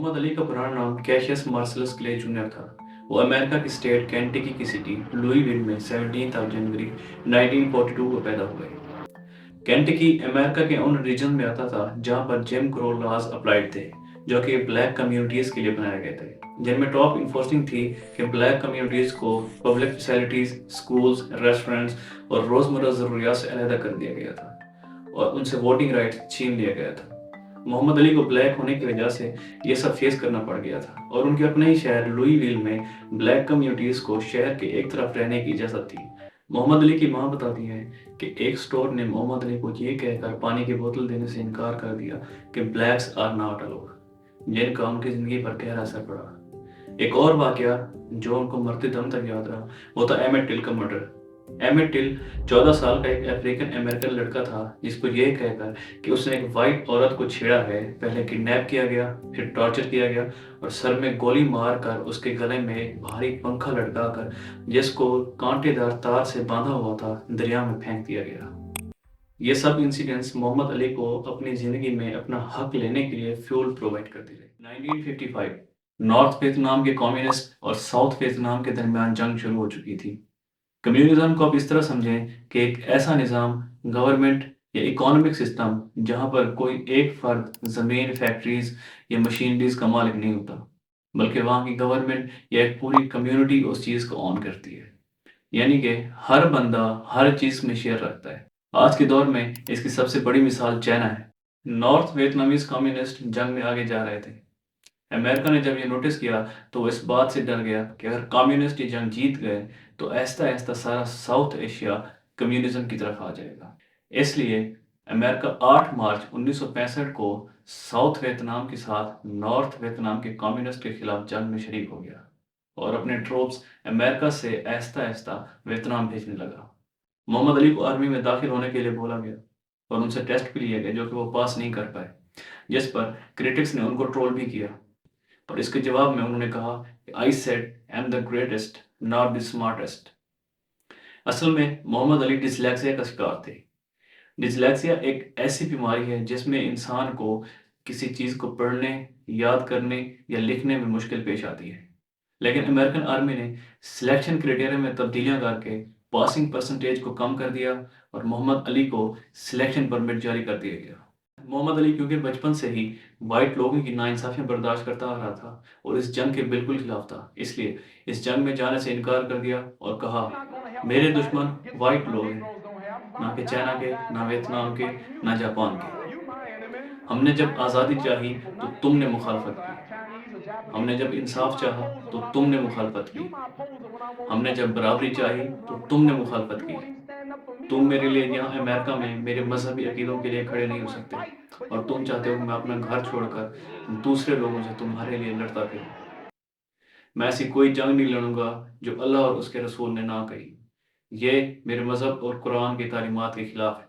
मोहम्मद अली का पुराना नाम कैशियस मार्सलस क्ले जूनियर था। वो अमेरिका की स्टेट केंटकी की सिटी लुईविल में 17 जनवरी 1942 को पैदा हुए। केंटकी अमेरिका के उन रीजन में आता था जहां पर जिम क्रो लॉज अप्लाइड थे, जो कि ब्लैक कम्युनिटीज के लिए बनाए गए थे, जिनमें टॉप इन्फोर्सिंग थी कि ब्लैक कम्युनिटीज को पब्लिक फैसिलिटीज, स्कूल्स, रेस्टोरेंट्स और रोजमर्रा जरूरियात से अलहदा कर दिया गया था और उनसे वोटिंग राइट छीन लिया गया था। मोहम्मद अली को ब्लैक होने की वजह से ये सब फेस करना पड़ गया था और उनके अपने ही शहर लुईविल में ब्लैक कम्युनिटीज को शहर के एक तरफ रहने की इजाज़त थी। मोहम्मद अली की मां बताती है कि एक स्टोर ने मोहम्मद अली को ये कहकर पानी की बोतल देने से इनकार कर दिया कि ब्लैक्स आर नॉट अलाउड, जिनका उनकी ज़िंदगी पर गहरा असर पड़ा। एक और वाकया जो उनको मरते दम तक याद रहा वो था एमेट टिल का मर्डर। एमेट टिल 14 साल का एक अफ्रीकन अमेरिकन लड़का था जिसको ये कहकर कि उसने एक वाइट औरत को छेड़ा है, पहले किडनैप किया गया, फिर टॉर्चर किया गया और सर में गोली मारकर उसके गले में एक भारी पंखा लटकाकर जिसको कांटेदार तार से बांधा हुआ था दरिया में फेंक दिया गया। ये सब इंसिडेंट्स मोहम्मद अली को अपनी जिंदगी में अपना हक लेने के लिए फ्यूल प्रोवाइड करते रहे। 1955 नॉर्थ वियतनाम के कम्युनिस्ट और साउथ वियतनाम के दरमियान जंग शुरू हो चुकी थी। कम्युनिज्म को आप इस तरह समझें कि एक ऐसा निज़ाम, गवर्नमेंट या इकोनॉमिक सिस्टम जहां पर कोई एक फर्द ज़मीन, फैक्ट्रीज या मशीनरीज का मालिक नहीं होता, बल्कि वहां की गवर्नमेंट या एक पूरी कम्युनिटी उस चीज़ को ऑन करती है। यानी कि हर बंदा हर चीज़ में शेयर रखता है। आज के दौर में इसकी सबसे बड़ी मिसाल चाइना है। नॉर्थ वियतनामीज कम्युनिस्ट जंग में आगे जा रहे थे। अमेरिका ने जब ये नोटिस किया तो वो इस बात से डर गया कि अगर कम्युनिस्ट ये जंग जीत गए तो आहिस्ता आहिस्ता सारा साउथ एशिया कम्युनिज्म की तरफ आ जाएगा। इसलिए अमेरिका 8 मार्च 1965 को साउथ वियतनाम के साथ नॉर्थ वियतनाम के कम्युनिस्ट के खिलाफ जंग में शरीक हो गया और अपने ट्रूप्स अमेरिका से आहिस्ता आहिस्ता वियतनाम भेजने लगा। मोहम्मद अली को आर्मी में दाखिल होने के लिए बोला गया और उनसे टेस्ट भी लिए गए जो कि वो पास नहीं कर पाए, जिस पर क्रिटिक्स ने उनको ट्रोल भी किया। और इसके जवाब में उन्होंने कहा कि I said I am the greatest not the smartest. असल में मोहम्मद अली डिसलेक्सिया का शिकार थे। डिसलेक्सिया एक ऐसी बीमारी है जिसमें इंसान को किसी चीज़ को पढ़ने, याद करने या लिखने में मुश्किल पेश आती है। लेकिन अमेरिकन आर्मी ने सिलेक्शन क्राइटेरिया में तब्दीलियां करके पासिंग परसेंटेज को कम कर दिया और मोहम्मद अली को सिलेक्शन परमिट जारी कर दिया गया। मोहम्मद अली क्योंकि बचपन से ही वाइट लोगों की नाइंसाफियां बर्दाश्त करता आ रहा था और इस जंग के बिल्कुल खिलाफ था, इसलिए इस जंग में जाने से इनकार कर दिया और कहा, मेरे दुश्मन वाइट लोग हैं, ना कि चाइना के, ना वियतनाम के, ना जापान के। हमने जब आज़ादी चाही तो तुमने मुखालफत की, हमने जब इंसाफ चाहा तो तुमने मुखालफत की, हमने जब बराबरी चाही तो तुमने मुखालफत की। तुम मेरे लिए यहाँ अमेरिका में मेरे मजहबी अकीदों के लिए खड़े नहीं हो सकते और तुम चाहते हो कि मैं अपना घर छोड़कर दूसरे लोगों से तुम्हारे लिए लड़ता फिरूं। मैं ऐसी कोई जंग नहीं लड़ूंगा जो अल्लाह और उसके रसूल ने ना कही। ये मेरे मजहब और कुरान की तालीमात के खिलाफ है।